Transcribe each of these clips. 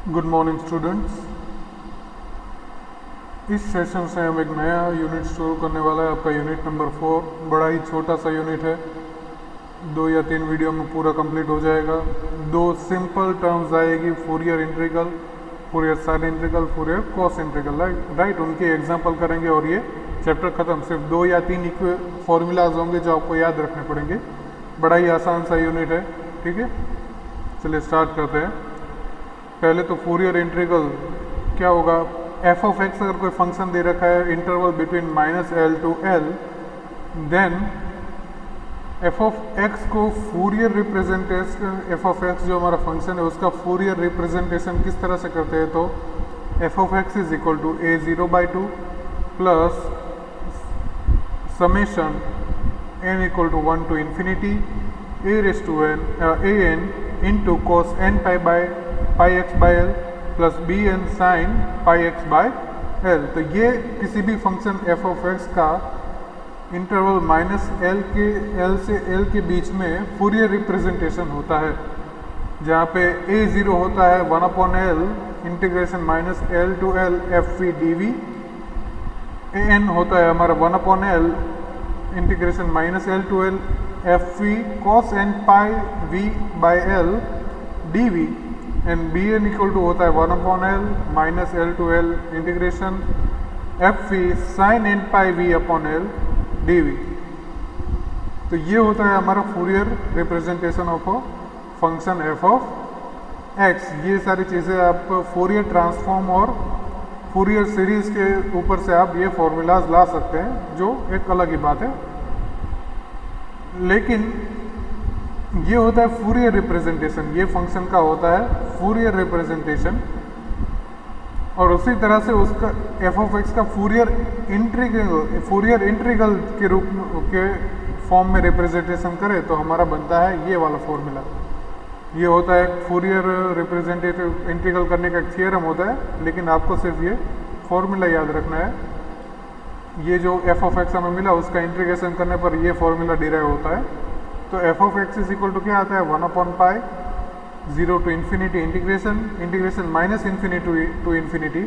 Good morning students. इस session से हम एक नया यूनिट शुरू करने वाला है। आपका यूनिट नंबर 4 बड़ा ही छोटा सा यूनिट है, 2 या 3 वीडियो में पूरा कंप्लीट हो जाएगा। 2 सिंपल टर्म्स आएगी, Fourier integral, Fourier sine integral, Fourier cos integral, right. उनके एग्जाम्पल करेंगे और ये चैप्टर ख़त्म। सिर्फ 2 या 3 फॉर्मूलाज होंगे जो आपको याद रखने पड़ेंगे। बड़ा ही आसान सा यूनिट है, ठीक है। चलिए स्टार्ट करते हैं। पहले तो फूरियर इंटीग्रल क्या होगा। एफ ऑफ एक्स अगर कोई फंक्शन दे रखा है interval between -l to l, then F of X को Fourier representation, F of X जो हमारा फंक्शन है उसका फूरियर रिप्रेजेंटेशन किस तरह से करते हैं, तो F of x is equal to a0/2 plus summation n equal to 1 to infinity an into cos n pi x by l plus b n sine pi x by l. तो ये किसी भी फंक्शन एफ ऑफ एक्स का interval -l से l के बीच में Fourier representation होता है, जहाँ पे a0 होता है 1/l integration -l to l f v D v, an होता है हमारा 1/l integration -l to l f we cos n पाई v by l d we, and b n equal to होता है 1/l -l to l integration f we sine n पाई v upon l d v. तो ये होता है हमारा Fourier representation of a function F of x. ये सारी चीज़ें आप फूरियर ट्रांसफॉर्म और फूरियर सीरीज के ऊपर से आप ये फॉर्मूलाज ला सकते हैं, जो एक अलग ही बात है। लेकिन ये होता है फूरियर रिप्रेजेंटेशन, ये फंक्शन का होता है फूरियर रिप्रेजेंटेशन। और उसी तरह से उसका एफ ऑफ एक्स का फूरियर इंटीग्रल के रूप के फॉर्म में रिप्रेजेंटेशन करें तो हमारा बनता है ये वाला फॉर्मूला। ये होता है फूरियर रिप्रेजेंटेटिव इंटीग्रल करने का एक थियरम होता है, लेकिन आपको सिर्फ ये फॉर्मूला याद रखना है। ये जो एफ ऑफ एक्स हमें मिला उसका इंटीग्रेशन करने पर ये फॉर्मूला डिराइव होता है। तो F of x is equal to क्या आता है 1/π 0 to infinity integration -infinity to infinity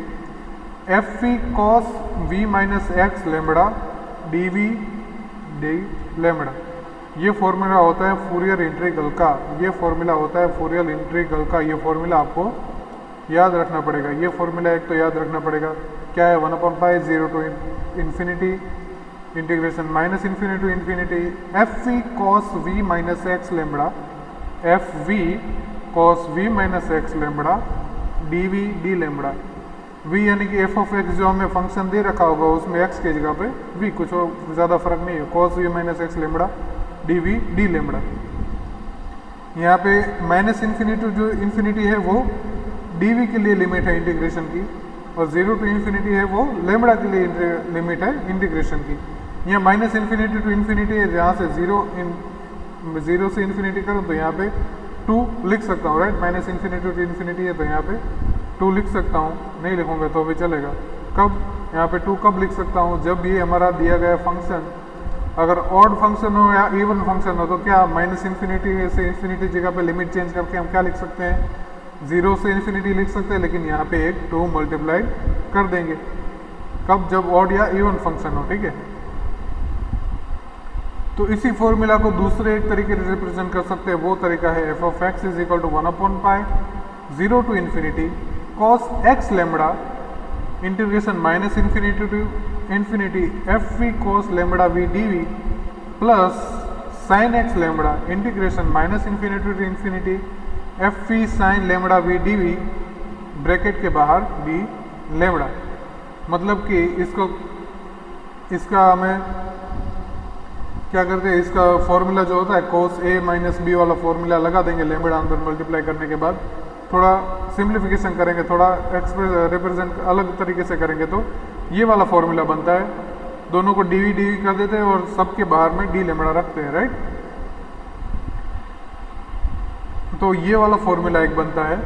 F we cos v - x lambda d v d lambda. ये फॉर्मूला होता है फूरियर इंटीग्रल का, ये फॉर्मूला होता है फूरियर इंटीग्रल का। ये फॉर्मूला आपको याद रखना पड़ेगा। ये फॉर्मूला एक तो याद रखना पड़ेगा, क्या है 1/π 0 to infinity integration -infinity to infinity F we cos v - x lambda f we cos v - x lambda d v d lambda. v यानी कि एफ ऑफ एक्स जो हमें फंक्शन दे रखा होगा उसमें x के जगह पे v, कुछ और ज़्यादा फर्क नहीं है, cos v - x lambda d v d lambda. यहाँ पे -infinity जो इन्फिनिटी है वो डी वी के लिए लिमिट है इंटीग्रेशन की, और 0 to infinity है वो लेमड़ा के लिए लिमिट है इंटीग्रेशन की। यहाँ -infinity to infinity है, जहाँ से 0 से इन्फिनिटी करूँ तो यहाँ पे 2 लिख सकता हूँ, राइट। -infinity to infinity है तो यहाँ पे 2 लिख सकता हूँ, नहीं लिखूँगा तो भी चलेगा। कब यहाँ पे 2 कब लिख सकता हूँ, जब ये हमारा दिया गया फंक्शन अगर ऑड फंक्शन हो या इवन फंक्शन हो, तो क्या -infinity से इन्फिनिटी जगह पे लिमिट चेंज करके हम क्या लिख सकते हैं 0 से इन्फिनिटी लिख सकते हैं, लेकिन यहाँ पे एक 2 मल्टीप्लाई कर देंगे। कब, जब ऑड या इवन फंक्शन हो, ठीक है। तो इसी फॉर्मूला को दूसरे एक तरीके से रिप्रेजेंट कर सकते हैं, वो तरीका है F of x is equal to 1/π 0 to infinity cos x lambda integration -infinity to infinity F we cos lambda V D V plus sine x lambda integration -infinity to infinity F we sine lambda V D V bracket के बाहर D lambda. मतलब कि इसका हमें क्या करते हैं, इसका फॉर्मूला जो होता है cos a - b वाला फॉर्मूला लगा देंगे लेमड़ा अंदर मल्टीप्लाई करने के बाद। थोड़ा सिंप्लीफिकेशन करेंगे, थोड़ा रिप्रेजेंट अलग तरीके से करेंगे तो ये वाला फॉर्मूला बनता है। दोनों को डी वी कर देते हैं और सबके बाहर में डी लेमड़ा रखते हैं, राइट। तो ये वाला फॉर्मूला एक बनता है।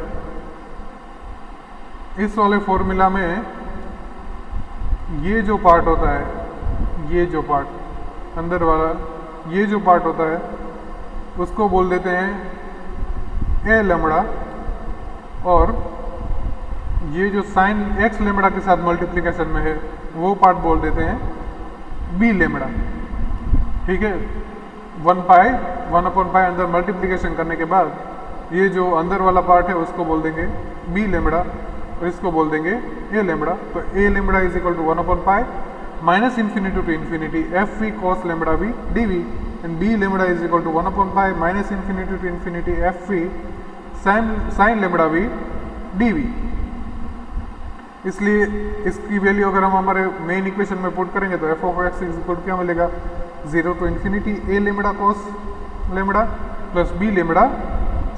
इस वाले फॉर्मूला में ये जो पार्ट होता है, ये जो पार्ट अंदर वाला, ये जो पार्ट होता है उसको बोल देते हैं ए लेमड़ा, और ये जो साइन एक्स लेमड़ा के साथ मल्टीप्लिकेशन में है वो पार्ट बोल देते हैं बी लेमड़ा। ठीक है, 1/पाई अंदर मल्टीप्लिकेशन करने के बाद ये जो अंदर वाला पार्ट है उसको बोल देंगे बी लेमड़ा और इसको बोल देंगे ए लेमड़ा। तो A lambda is equal to 1/पाई minus infinity to infinity F we cos lambda V D we and B lambda is equal to 1/पाई minus infinity to infinity F we sine lambda V D V. इसलिए इसकी value अगर हम हमारे main equation में put करेंगे तो F of x is equal क्या मिलेगा 0 to infinity a lambda cos lambda plus b lambda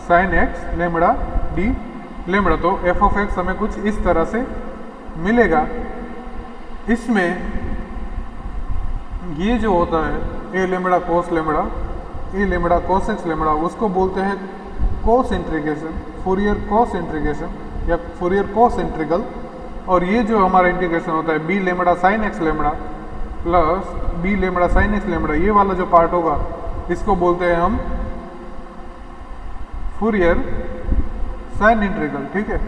sine x lambda D lambda. तो एफ ऑफ एक्स हमें कुछ इस तरह से मिलेगा। इसमें ये जो होता है a lambda cos lambda a lambda cos x lambda उसको बोलते हैं cos integration, Fourier cos integration या फूरियर कॉस इंटीग्रल। और ये जो हमारा इंटीग्रेशन होता है b lambda sine x lambda plus b lambda sine x lambda, ये वाला जो पार्ट होगा इसको बोलते हैं हम फूरियर साइन इंटीग्रल। ठीक है,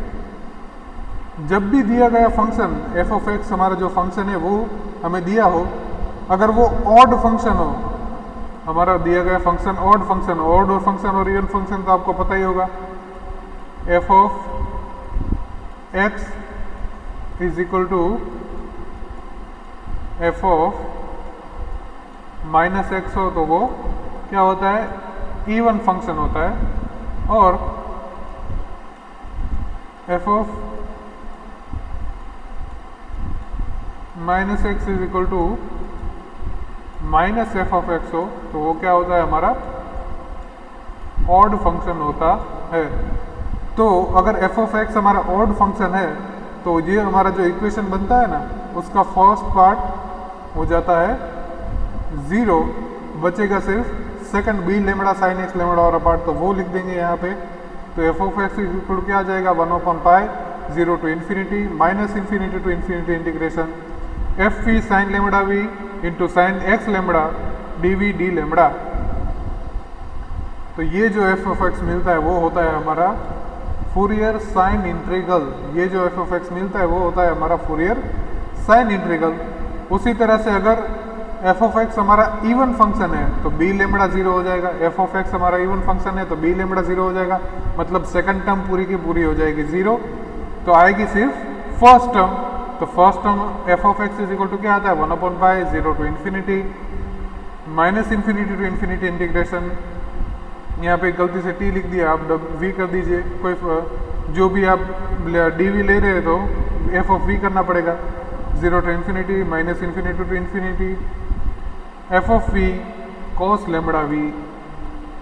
जब भी दिया गया फंक्शन एफ ऑफ एक्स हमारा जो फंक्शन है वो हमें दिया हो, अगर वो ऑड फंक्शन हो, हमारा दिया गया फंक्शन ऑड फंक्शन, ऑड और फंक्शन और इवन फंक्शन तो आपको पता ही होगा। F of x is equal to F of minus x हो तो वो क्या होता है इवन फंक्शन होता है। और f of minus x is equal to minus f of x हो तो वो क्या होता है हमारा ऑड फंक्शन होता है। तो अगर एफ ऑफ एक्स हमारा ऑड फंक्शन है तो ये हमारा जो इक्वेशन बनता है ना उसका फर्स्ट पार्ट हो जाता है 0, बचेगा सिर्फ second b lambda sine x lambda और पार्ट, तो वो लिख देंगे यहाँ पे। तो F of x is equal क्या आ जाएगा 1/पाई 0 to infinity minus infinity to infinity integration f we sine lambda v into sine x lambda d v d lambda. तो ये जो एफ ऑफ एक्स मिलता है वो होता है हमारा फूरियर साइन इंटीग्रल। ये जो एफ ऑफ एक्स मिलता है वो होता है हमारा फूरियर साइन इंटीग्रल। उसी तरह से अगर एफ ऑफ एक्स हमारा इवन फंक्शन है तो बी लेमड़ा 0 हो जाएगा। एफ ऑफ एक्स हमारा इवन फंक्शन है तो बी लेमड़ा 0 हो जाएगा, मतलब सेकंड टर्म पूरी की पूरी हो जाएगी 0, तो आएगी सिर्फ फर्स्ट टर्म। तो first term f of x is equal to क्या आता है 1/पाई 0 to infinity minus infinity to infinity integration. यहाँ पे गलती से टी लिख दिया, आप वी कर दीजिए, कोई जो भी आप डी वी ले रहे हैं तो एफ ऑफ वी करना पड़ेगा 0 to infinity minus infinity to infinity F of v cos lambda v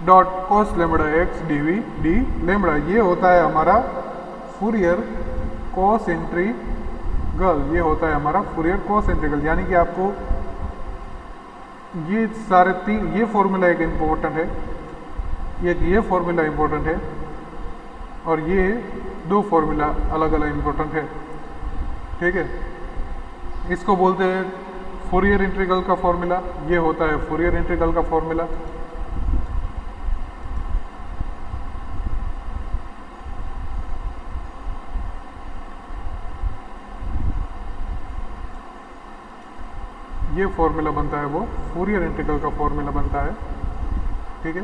dot cos lambda x d v d lambda. ये होता है हमारा फूरियर कॉस इंटीग्रल। ये होता है हमारा फूरियर कॉस इंटीग्रल। यानी कि आपको ये सारे तीन, ये फॉर्मूला एक इम्पोर्टेंट है, ये फॉर्मूला इम्पोर्टेंट है और ये दो फॉर्मूला अलग अलग इम्पोर्टेंट है। ठीक है, इसको बोलते हैं फूरियर इंटीग्रल का फॉर्मूला। ये होता है फूरियर इंटीग्रल का फॉर्मूला। ये फॉर्मूला बनता है वो फूरियर इंटीग्रल का फॉर्मूला बनता है। ठीक है,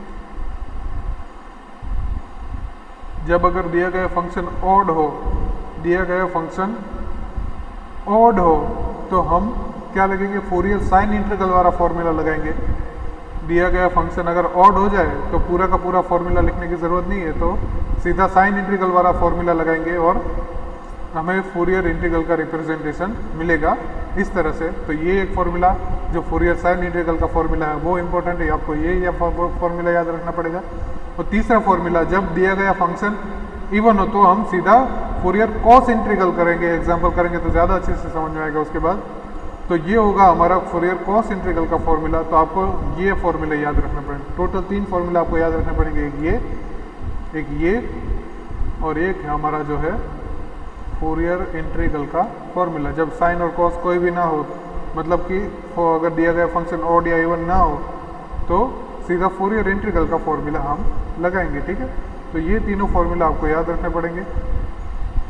जब अगर दिया गया फंक्शन ऑड हो, दिया गया फंक्शन ऑड हो तो हम क्या लगेंगे फूरियर साइन इंटीग्रल वाला फॉर्मूला लगाएंगे। दिया गया फंक्शन अगर ऑड हो जाए तो पूरा का पूरा फॉर्मूला लिखने की ज़रूरत नहीं है, तो सीधा साइन इंटीग्रल वाला फॉर्मूला लगाएंगे और हमें फूरियर इंटीग्रल का रिप्रेजेंटेशन मिलेगा इस तरह से। तो ये एक फॉर्मूला जो फूरियर साइन इंटीग्रल का फॉर्मूला है वो इंपॉर्टेंट है, आपको ये फॉर्मूला याद रखना पड़ेगा। और तीसरा फॉर्मूला, जब दिया गया फंक्शन इवन हो तो हम सीधा फूरियर कॉस इंटीग्रल करेंगे। एग्जाम्पल करेंगे तो ज़्यादा अच्छे से समझ में आएगा उसके बाद। तो ये होगा हमारा फूरियर कॉस इंटीग्रल का फॉर्मूला। तो आपको ये फॉर्मूला याद रखना पड़ेगा। टोटल 3 फॉर्मूला आपको याद रखने पड़ेंगे, एक ये और एक हमारा जो है फूरियर इंटीग्रल का फॉर्मूला। जब साइन और कॉस कोई भी ना हो, मतलब कि अगर दिया गया फंक्शन ऑड या इवन ना हो तो सीधा फूरियर इंटीग्रल का फॉर्मूला हम लगाएंगे। ठीक है, तो ये तीनों फॉर्मूला आपको याद रखने पड़ेंगे।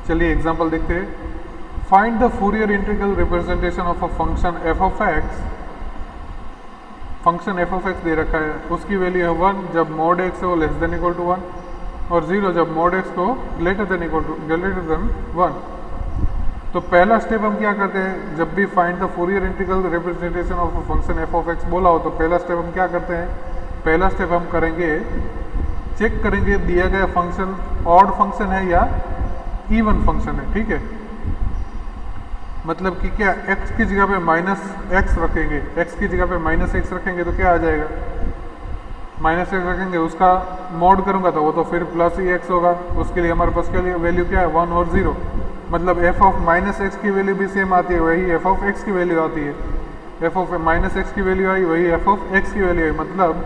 चलिए एग्जांपल देखते हैं। Find the Fourier integral representation of a function F of X. Function F of X दे रखा है, उसकी वैल्यू है 1 जब मोड एक्स हो लेस देन इक्वल टू 1 और 0 जब मोड एक्स को ग्रेटर देन 1। तो पहला स्टेप हम क्या करते हैं, जब भी find the Fourier integral representation of a function F of x बोला हो तो पहला स्टेप हम क्या करते हैं, पहला स्टेप हम करेंगे चेक करेंगे दिया गया फंक्शन ऑड फंक्शन है या इवन फंक्शन है। ठीक है, मतलब कि क्या x की जगह पे माइनस एक्स रखेंगे, x की जगह पे माइनस एक्स रखेंगे तो क्या आ जाएगा, माइनस एक्स रखेंगे उसका मॉड करूंगा तो वो तो फिर प्लस ही एक्स होगा। उसके लिए हमारे पास के लिए वैल्यू क्या है 1 और 0, मतलब एफ ऑफ माइनस एक्स की वैल्यू भी सेम आती है, वही एफ ऑफ एक्स की वैल्यू आती है। एफ ऑफ माइनस एक्स की वैल्यू आई वही एफ ऑफ एक्स की वैल्यू आई, मतलब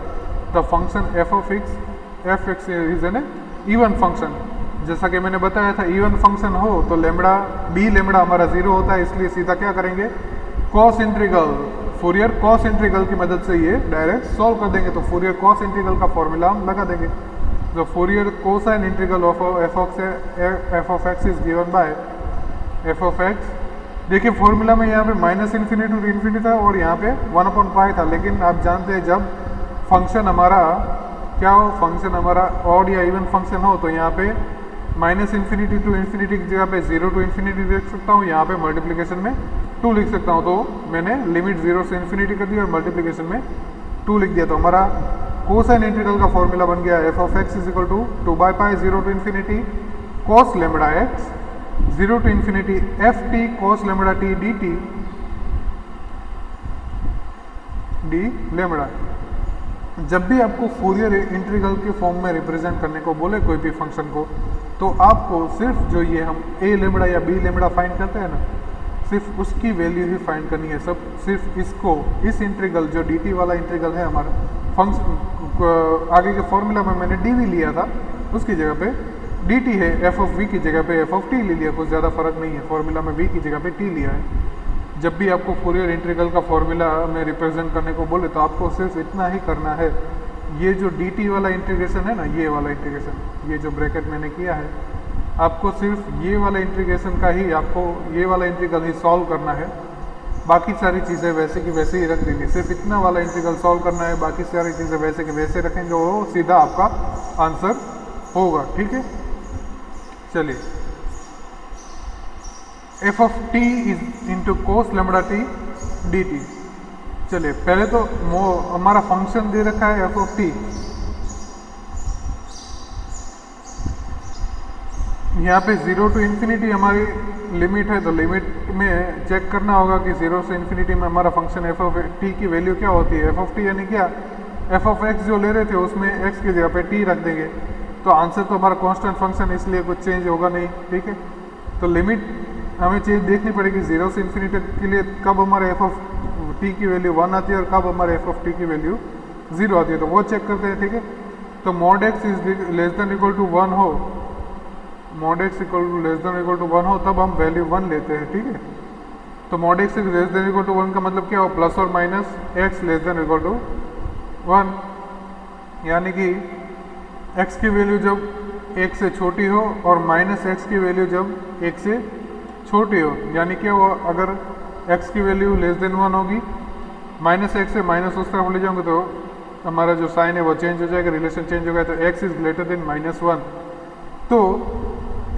the function F x is an even function. जैसा कि मैंने बताया था इवन फंक्शन हो तो लेमड़ा बी लेमड़ा हमारा 0 होता है, इसलिए सीधा क्या करेंगे cos integral, Fourier cos integral की मदद से ये डायरेक्ट सॉल्व कर देंगे। तो फूरियर कॉस इंटीग्रल का फॉर्मूला हम लगा देंगे। तो Fourier cosine integral of F of x is given by F of x. देखिए फॉर्मूला में यहाँ पे माइनस इन्फिनिटी टू इन्फिनिटी था और यहाँ पे 1/π था, लेकिन आप जानते हैं जब फंक्शन हमारा क्या हो, फंक्शन हमारा ऑड या इवन फंक्शन हो तो यहाँ पे माइनस इन्फिनिटी टू इन्फिनिटी की जगह पे 0 to इन्फिनिटी लिख सकता हूँ, यहाँ पे मल्टीप्लिकेशन में 2 लिख सकता हूँ। तो मैंने लिमिट 0 से इन्फिनिटी कर दी और मल्टीप्लिकेशन में 2 लिख दिया। तो हमारा कोसाइन इंटीग्रल का फॉर्मूला बन गया F of x is equal to 2/π 0 to infinity cos lambda X 0 to infinity F T cos lambda T D lambda. जब भी आपको फूरियर इंटीग्रल के फॉर्म में रिप्रेजेंट करने को बोले कोई भी फंक्शन को, तो आपको सिर्फ जो ये हम ए लेमड़ा या बी लेमड़ा फाइंड करते हैं ना, सिर्फ उसकी वैल्यू ही फाइंड करनी है। सब सिर्फ इसको, इस इंटीग्रल जो डी टी वाला इंटीग्रल है हमारा फंक्शन, आगे के फॉर्मूला में मैंने डी वी लिया था, उसकी जगह पे डी टी है, एफ ऑफ वी की जगह पे एफ ऑफ टी ले लिया, कुछ ज़्यादा फर्क नहीं है, फॉर्मूला में वी की जगह पे टी लिया है। जब भी आपको फूरियर इंटीग्रल का फॉर्मूला में रिप्रेजेंट करने को बोले तो आपको सिर्फ इतना ही करना है, ये जो डी टी वाला इंटीग्रेशन है ना, ये वाला इंटीग्रेशन, ये जो ब्रैकेट मैंने किया है, आपको सिर्फ ये वाला इंटीग्रेशन का ही, आपको ये वाला इंटीग्रल ही सॉल्व करना है। बाकी सारी चीज़ें वैसे की वैसे ही रख देंगे, सिर्फ इतना वाला इंटीग्रल सॉल्व करना है, बाकी सारी चीज़ें वैसे के वैसे रखेंगे, वो सीधा आपका आंसर होगा। ठीक है, चलिए F of T is into cos lambda T D T. चलिए पहले तो हमारा फंक्शन दे रखा है एफ ऑफ टी, यहाँ पे 0 to इन्फिनिटी हमारी लिमिट है, तो लिमिट में चेक करना होगा कि 0 से इन्फिनिटी में हमारा फंक्शन एफ ऑफ टी की वैल्यू क्या होती है। एफ ऑफ टी यानी क्या, एफ ऑफ एक्स जो ले रहे थे उसमें एक्स की जगह पे टी रख देंगे, तो आंसर तो हमारा कांस्टेंट फंक्शन, इसलिए कुछ चेंज होगा नहीं। ठीक है, तो लिमिट हमें चेंज देखनी पड़ेगी 0 से इन्फिनिटी के लिए, कब हमारे एफ ऑफ टी की वैल्यू 1 आती है और कब हमारे एफ ऑफ टी की वैल्यू 0 आती है, तो वो चेक करते हैं। ठीक है, तो mod x is less than equal to 1 हो, mod x equal to less than equal to 1 हो तब हम वैल्यू 1 लेते हैं। ठीक है, तो mod x less than equal to 1 का मतलब क्या हो, प्लस और minus x less than equal to 1, यानी कि एक्स की वैल्यू जब 1 से छोटी हो और माइनस एक्स की वैल्यू जब 1 से छोटी हो, यानी कि वो अगर x की वैल्यू लेस देन 1 होगी, माइनस एक्स से माइनस उस तरफ ले जाओगे तो हमारा जो साइन है वो चेंज हो जाएगा, रिलेशन चेंज हो गया, तो x इज ग्रेटर देन -1। तो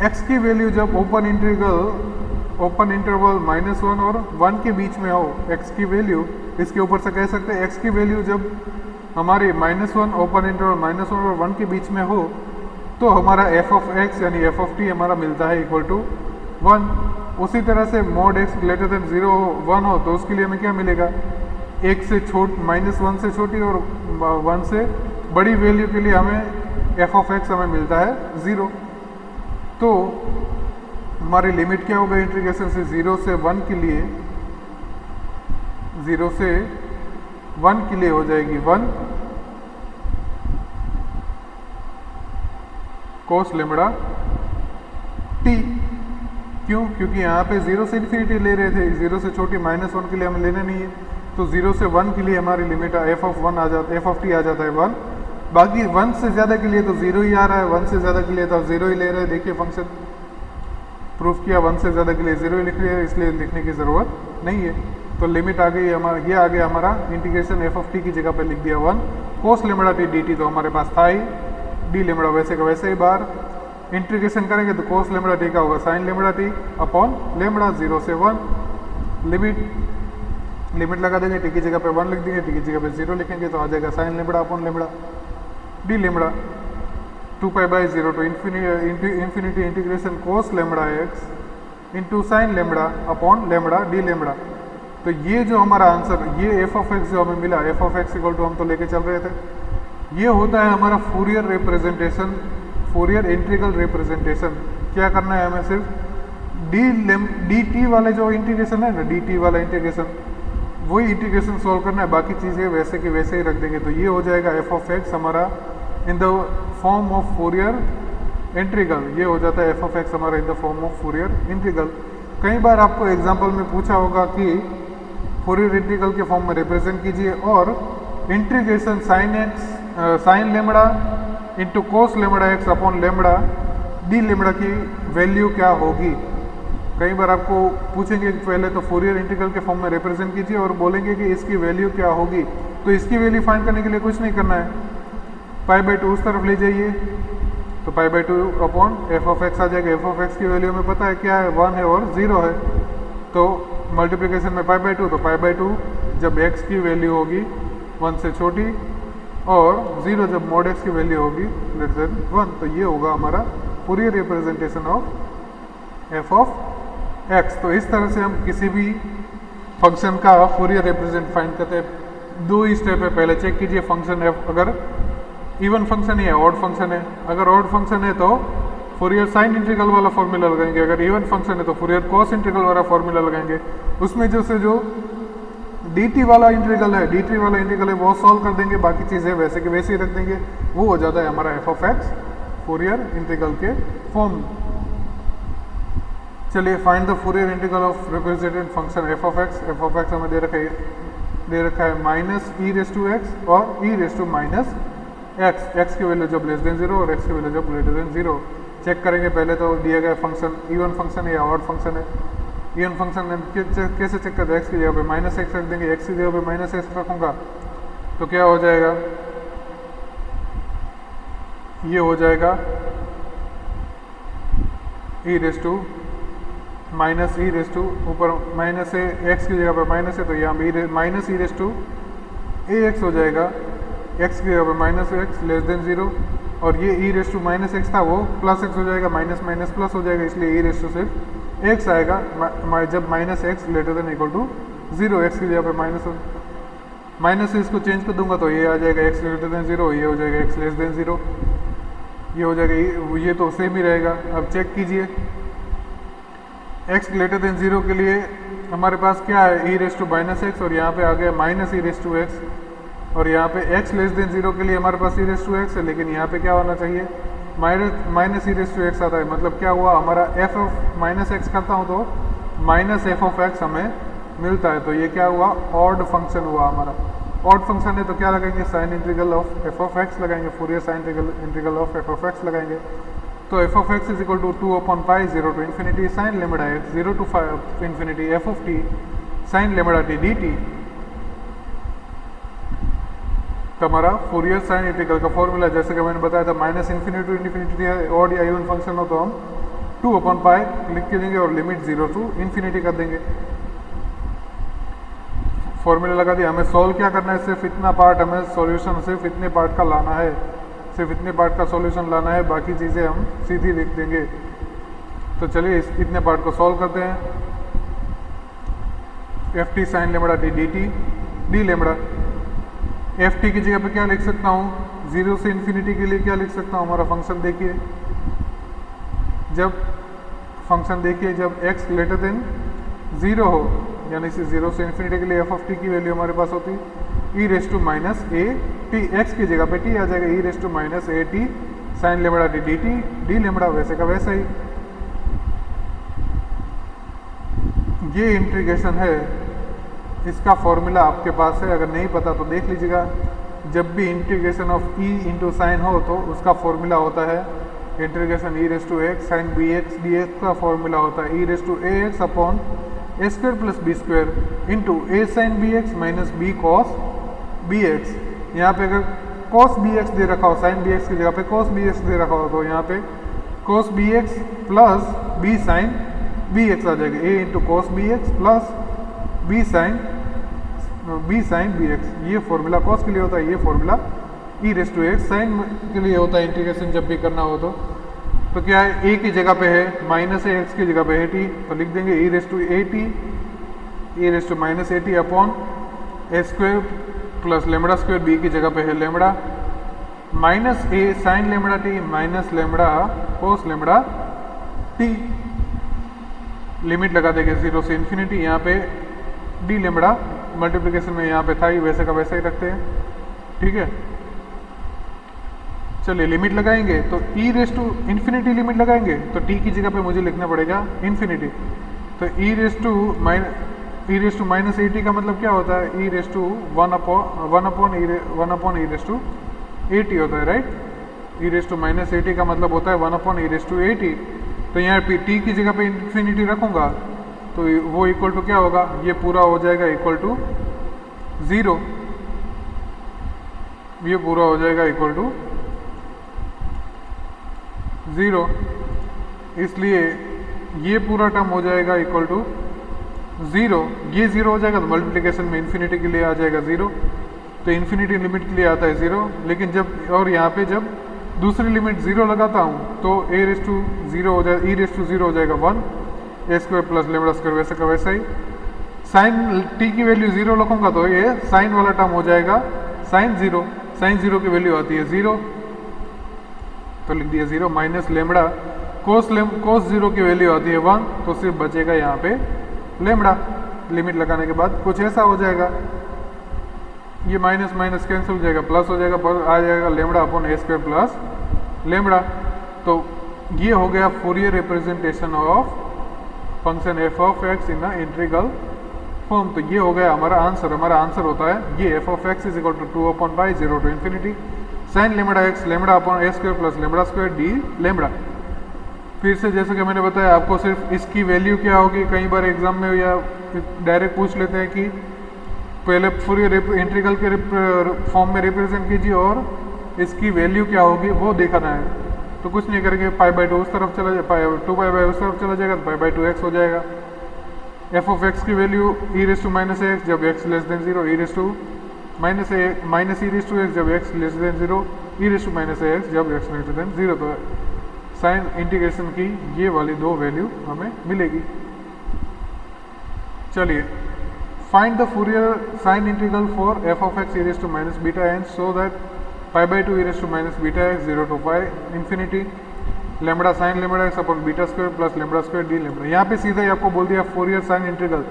x की वैल्यू जब ओपन इंटरवल -1 और 1 के बीच में हो, x की वैल्यू, इसके ऊपर से कह सकते हैं x की वैल्यू जब हमारी -1 ओपन इंटरवल -1 और 1 के बीच में हो, तो हमारा एफ ऑफ एक्स यानी एफ ऑफ टी हमारा मिलता है इक्वल टू 1। उसी तरह से मॉड एक्स ग्रेटर देन 0 1 हो तो उसके लिए हमें क्या मिलेगा, -1 से छोटी और 1 से बड़ी वैल्यू के लिए हमें एफ ऑफ एक्स हमें मिलता है 0। तो हमारी लिमिट क्या होगा इंटीग्रेशन से 0 से 1 के लिए, 0 से 1 के लिए हो जाएगी 1 कोस लेमड़ा टी। क्यों, क्योंकि यहाँ पे 0 से इन्फिनिटी ले रहे थे, 0 से छोटी -1 के लिए हमें लेना नहीं है, तो 0 से 1 के लिए हमारी लिमिट एफ ऑफ टी आ जाता है 1। बाकी 1 से ज़्यादा के लिए तो 0 ही आ रहा है, 1 से ज़्यादा के लिए तो 0 ही ले रहे हैं। देखिए फंक्शन, प्रूफ किया 1 से ज़्यादा के लिए 0 लिख लिया, इसलिए लिखने की ज़रूरत नहीं है। तो लिमिट आ गई हमारा, ये आ गया हमारा इंटीग्रेशन एफ ऑफ टी की जगह पे लिख दिया 1 कोस लेमड़ा टी डी टी, तो हमारे पास था ही, डी लेमड़ा वैसे का वैसे ही बाहर। इंटीग्रेशन करेंगे तो कोस लेमड़ा टी का होगा sine lambda t upon lambda 0 से 1, लिमिट लगा देंगे, टी की जगह पे 1 लिख देंगे, टी की जगह पे 0 लिखेंगे, तो आ जाएगा sine lambda upon lambda D lambda 2π/0 to infinity integration cos lambda X into sine lambda upon lambda D lambda. तो ये जो हमारा आंसर, ये एफ ऑफ एक्स जो हमें मिला, f of x equal to हम तो लेके चल रहे थे, ये होता है हमारा Fourier representation, Fourier integral representation. क्या करना है हमें, सिर्फ डी टी वाले जो इंटीग्रेशन है ना, डी टी वाला इंटीग्रेशन, वही इंटीग्रेशन सॉल्व करना है, बाकी चीज़ें वैसे की वैसे ही रख देंगे। तो ये हो जाएगा एफ ऑफ एक्स हमारा in the form of Fourier integral, ये हो जाता है एफ ऑफ एक्स हमारा in the form of Fourier integral. कई बार आपको एग्जाम्पल में पूछा होगा कि फूरियर इंटीग्रल के फॉर्म में रिप्रेजेंट कीजिए, और integration sine lambda into cos lambda x upon lambda D lambda की वैल्यू क्या होगी। कई बार आपको पूछेंगे कि पहले तो फूरियर इंटीग्रल के फॉर्म में रिप्रेजेंट कीजिए और बोलेंगे कि इसकी वैल्यू क्या होगी। तो इसकी वैल्यू फाइंड करने के लिए कुछ नहीं करना है, π/2 उस तरफ ले जाइए, तो π/2 अपॉन एफ ऑफ एक्स आ जाएगा। एफ ऑफ एक्स की वैल्यू हमें पता है क्या है, 1 है और 0 है, तो मल्टीप्लिकेशन में π/2, तो π/2 जब x की वैल्यू होगी 1 से छोटी और 0 जब मॉड x की वैल्यू होगी लेस देन 1, तो ये होगा हमारा Fourier representation of F of x. तो इस तरह से हम किसी भी फंक्शन का फूरियर रिप्रेजेंट फाइंड करते हैं। 2 ही स्टेप है, पहले चेक कीजिए फंक्शन एफ अगर इवन फंक्शन है, ऑड फंक्शन है। अगर ऑड फंक्शन है तो फूरियर साइन इंटीग्रल वाला फॉर्मूला लगाएंगे, अगर इवन फंक्शन है तो फूरियर कॉस इंटीग्रल वाला फॉर्मूला लगाएंगे। उसमें जो dt वाला इंटीग्रल है, dt वाला इंटीग्रल है वो सॉल्व कर देंगे, बाकी चीज़ें वैसे के वैसे ही रख देंगे, वो हो जाता है हमारा F of X Fourier integral के फॉर्म। चलिए find the Fourier integral of represented function F of X. F of x हमें दे रखा है minus E raise to x और E raise to minus X, X की वैल्यू जब less than 0 और एक्स की वैल्यू जब ग्रेटर देन 0। चेक करेंगे पहले तो दिया गया फंक्शन इवन फंक्शन है या ऑड फंक्शन है। इवन फंक्शन में कैसे चेक करते हैं, एक्स की जगह पे माइनस एक्स रख देंगे, एक्स की जगह पे माइनस एक्स रखूँगा तो क्या हो जाएगा, ये हो जाएगा E raise to minus E raise to, ऊपर माइनस है, एक्स की जगह पे माइनस है तो यहाँ पे minus E raise to A X हो जाएगा, एक्स की जगह पे माइनस एक्स लेस देन 0, और ये ई रेस टू माइनस एक्स था वो प्लस एक्स हो जाएगा, माइनस माइनस प्लस हो जाएगा, इसलिए ई रेस टू सिर्फ एक्स आएगा जब minus x greater than equal to 0। X की जगह पे माइनस से इसको चेंज कर दूंगा तो ये आ जाएगा एक्स ग्रेटर देन 0, ये हो जाएगा एक्स लेस देन 0, ये हो जाएगा, ये तो सेम ही रहेगा। अब चेक कीजिए एक्स ग्रेटर देन 0 के लिए हमारे पास क्या है, ई रेस टू माइनस एक्स, और यहाँ पे आ गया minus E raise to x, और यहाँ पे x लेस देन 0 के लिए हमारे पास ई रेस टू एक्स है, लेकिन यहाँ पे क्या होना चाहिए, minus E raise to x आता है। मतलब क्या हुआ, हमारा एफ ऑफ माइनस एक्स करता हूँ तो माइनस एफ ऑफ एक्स हमें मिलता है, तो ये क्या हुआ, ऑड फंक्शन हुआ हमारा। ऑड फंक्शन है तो क्या लगाएंगे, sine integral of F of X लगाएंगे, Fourier sine integral of F of X लगाएंगे। तो F of x is equal to 2/π 0 to infinity sine lambda X 0 to infinity F of T sine lambda T D T. तो हमारा Fourier sine integral का formula जैसे कि मैंने बताया था, माइनस इन्फिनिटी टू इन्फिनिटी है, ऑड या इवन फंक्शन हो तो हम 2/π लिख के देंगे और लिमिट 0 टू इन्फिनिटी कर देंगे। फॉर्मूला लगा दिया। हमें सॉल्व क्या करना है, सिर्फ इतना पार्ट, हमें सॉल्यूशन सिर्फ इतने पार्ट का लाना है, सिर्फ इतने पार्ट का सॉल्यूशन लाना है, बाकी चीज़ें हम सीधी लिख देंगे। तो चलिए इतने पार्ट को सॉल्व करते हैं। F t sine lambda T D T D lambda, f t की जगह पे क्या लिख सकता हूँ, 0 से इन्फिनिटी के लिए क्या लिख सकता हूँ, हमारा फंक्शन देखिए, जब x ग्रेटर देन 0 हो, यानी कि 0 से इन्फिनिटी के लिए एफ ऑफ टी की वैल्यू हमारे पास होती E raise to minus A T, X की जगह पे टी आ जाएगा, E raise to minus A T sine lambda T D T D lambda वैसे का वैसा ही। ये इंटीग्रेशन है, इसका फॉर्मूला आपके पास है, अगर नहीं पता तो देख लीजिएगा। जब भी integration of E into sine हो तो उसका फॉर्मूला होता है integration E raise to X sine B X D X का फॉर्मूला होता है ई raise to A X upon A square plus B square into A sine B X minus B cos B X. यहाँ पे अगर cos B x दे रखा हो, sign B x की जगह पे कॉस बी एक्स दे रखा हो, तो यहाँ पे cos B X plus B sine B X आ जाएगा, A into cos B X plus B sine B X. ये फॉर्मूला कॉस के लिए होता है, ये formula E raise to X sine के लिए होता है इंटीग्रेशन जब भी करना हो तो क्या है, ए की जगह पे है माइनस ए एक्स की जगह पे है टी, तो लिख देंगे E raise to A T, E raise to minus A T upon A square plus lambda square B की जगह पे है lambda minus A sine lambda T minus lambda cos lambda T. Limit लगा देंगे 0 से इन्फिनिटी, यहाँ पे D lambda multiplication में यहाँ पे था ही, वैसे का वैसे ही रखते हैं, ठीक है। चलिए लिमिट लगाएंगे तो E raise to infinity limit लगाएंगे तो टी की जगह पे मुझे लिखना पड़ेगा इन्फिनिटी, तो E raise to minus A T का मतलब क्या होता है, ई raise to one upon E raise to A T होता है, right. E raise to minus A T का मतलब होता है 1 upon E raise to A T. तो यहाँ पे टी की जगह पे इन्फिनिटी रखूँगा तो वो इक्वल टू क्या होगा, ये पूरा हो जाएगा इक्वल टू 0, ये पूरा हो जाएगा इक्वल टू 0, इसलिए ये पूरा टर्म हो जाएगा इक्वल टू 0, ये 0 हो जाएगा तो मल्टीप्लिकेशन में इन्फिनिटी के लिए आ जाएगा 0, तो इन्फिनिटी लिमिट के लिए आता है 0, लेकिन जब और यहाँ पे जब दूसरी लिमिट 0 लगाता हूँ तो ए रेस टू 0 हो जाएगा, ई रेस टू 0 हो जाएगा 1, ए स्क्वायर प्लस लेमड़ा स्क्वायर वैसे का वैसा ही। साइन टी की वैल्यू 0 रखूँगा तो ये साइन वाला टर्म हो जाएगा साइन 0 की वैल्यू आती है 0, तो लिख दिया 0 माइनस लेमड़ा कोस 0 की वैल्यू आती है 1, तो सिर्फ बचेगा यहाँ पे लेमड़ा। लिमिट लगाने के बाद कुछ ऐसा हो जाएगा, ये माइनस माइनस कैंसिल हो जाएगा, प्लस हो जाएगा, पर आ जाएगा लेमड़ा अपॉन ए स्क्वायर प्लस लेमड़ा। तो ये हो गया Fourier representation of function F of x in integral form. तो ये हो गया हमारा आंसर होता है ये f of x is equal to 2 upon pi 0 to infinity sine lambda x lambda upon A square plus lambda square D lambda. फिर से जैसे कि मैंने बताया आपको सिर्फ इसकी वैल्यू क्या होगी, कई बार एग्जाम में या डायरेक्ट पूछ लेते हैं कि पहले फूरियर इंटीग्रल के फॉर्म में रिप्रेजेंट कीजिए और इसकी वैल्यू क्या होगी वो देखना है। तो कुछ नहीं करेंगे, π/2 उस तरफ चला जाए, 2π उस तरफ चला जाएगा तो π/2x हो जाएगा। एफ ऑफ एक्स की value E raise to minus X जब X less than 0, E raise to minus E raise to X जब X less than 0, E raise to minus X जब एक्स लेस देन 0। तो sign integration की ये वाली दो value हमें मिलेगी। चलिए find the Fourier sine integral for F of X E raise to minus beta N so that π/2 E raise to minus beta X 0 to pi infinity lambda sine lambda x upon beta square plus lambda square D lambda. यहाँ पे सीधा ही आपको बोल दिया Fourier sine integral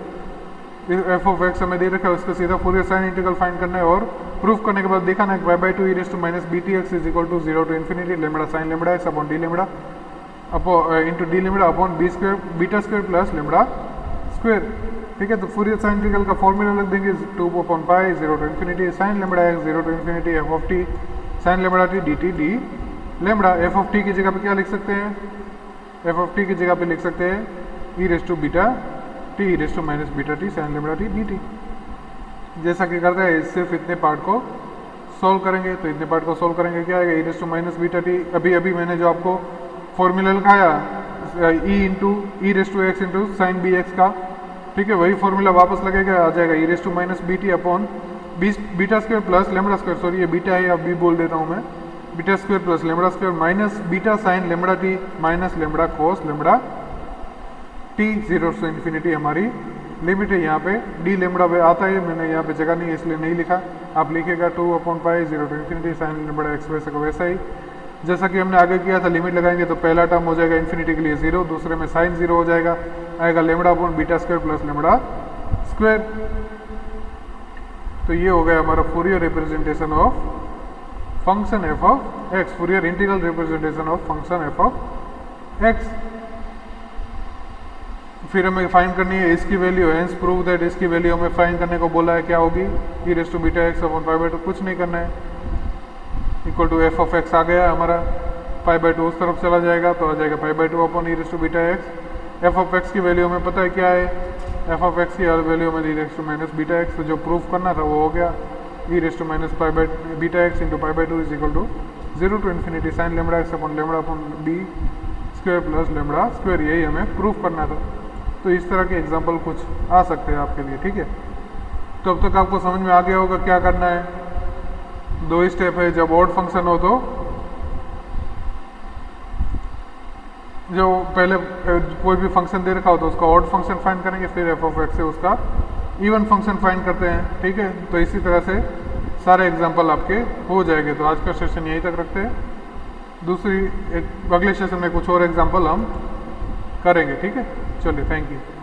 F of x हमें दे रखा है, उसका सीधा फूरियर साइन इंटीग्रल फाइंड करना है और प्रूफ करने के बाद दिखाना है π/2 E raise to minus BT X is equal to 0 to infinity lambda sine lambda x upon D lambda into D lambda upon B square beta square plus lambda square. ठीक है, तो फूरियर साइन इंटीग्रल का formula लिख देंगे 2 upon pi 0 to infinity sine lambda X 0 to infinity F of T sine lambda T D T D lambda. F of T की जगह पे क्या लिख सकते हैं, एफ ऑफ टी की जगह पे लिख सकते हैं E raise to beta T E raise to minus beta T sine lambda T D T. जैसा कि करता है सिर्फ इतने पार्ट को सॉल्व करेंगे, तो इतने पार्ट को सॉल्व करेंगे क्या आएगा E raise to minus beta T. अभी मैंने जो आपको फॉर्मूला लिखाया E into E raise to X into sine B X का, ठीक है, वही फॉर्मूला वापस लगेगा, आ जाएगा E raise to minus B T upon beta square plus lambda square, sorry ये बीटा है अब भी बोल देता हूँ मैं, beta square plus lambda square minus beta sine lambda T minus lambda cos lambda T 0 से इन्फिनिटी हमारी लिमिट है। यहाँ पे डी लेमड़ा आता है, मैंने यहाँ पे जगह नहीं है इसलिए नहीं लिखा, आप लिखेगा 2 upon pi 0 to infinity sine lambda x वैसे का वैसा ही जैसा कि हमने आगे किया था। लिमिट लगाएंगे तो पहला टर्म हो जाएगा इन्फिनिटी के लिए 0, दूसरे में साइन 0 हो जाएगा, आएगा lambda upon beta square plus lambda square. तो ये हो गया हमारा Fourier representation of function F of X, Fourier integral representation of function F of X. फिर हमें फाइंड करनी है इसकी वैल्यू, हेंस प्रूव दैट इसकी वैल्यू हमें फाइंड करने को बोला है, क्या होगी E raise to beta X upon π/2, कुछ नहीं करना है, equal to F of X आ गया हमारा। π/2 उस तरफ चला जाएगा तो आ जाएगा π/2 upon E raise to beta X. F of X की वैल्यू हमें पता है क्या है, एफ ऑफ एक्स की वैल्यू हमें E raise to minus beta X, तो जो प्रूफ करना था वो हो गया, E raise to minus beta X into π/2 is equal to 0 to infinity sine lambda x upon B square plus lambda square, यही हमें प्रूफ करना था। तो इस तरह के एग्जाम्पल कुछ आ सकते हैं आपके लिए, ठीक है। तो अब तक आपको समझ में आ गया होगा क्या करना है। दो ही स्टेप है, जब ऑड फंक्शन हो तो जो पहले कोई भी फंक्शन दे रखा हो तो उसका ऑड फंक्शन फाइंड करेंगे, फिर एफ ऑफ एक्स से उसका इवन फंक्शन फाइंड करते हैं, ठीक है। तो इसी तरह से सारे एग्जाम्पल आपके हो जाएंगे। तो आज का सेशन यहीं तक रखते हैं, दूसरी अगले सेशन में कुछ और एग्जाम्पल हम करेंगे, ठीक है। चलिए, थैंक यू।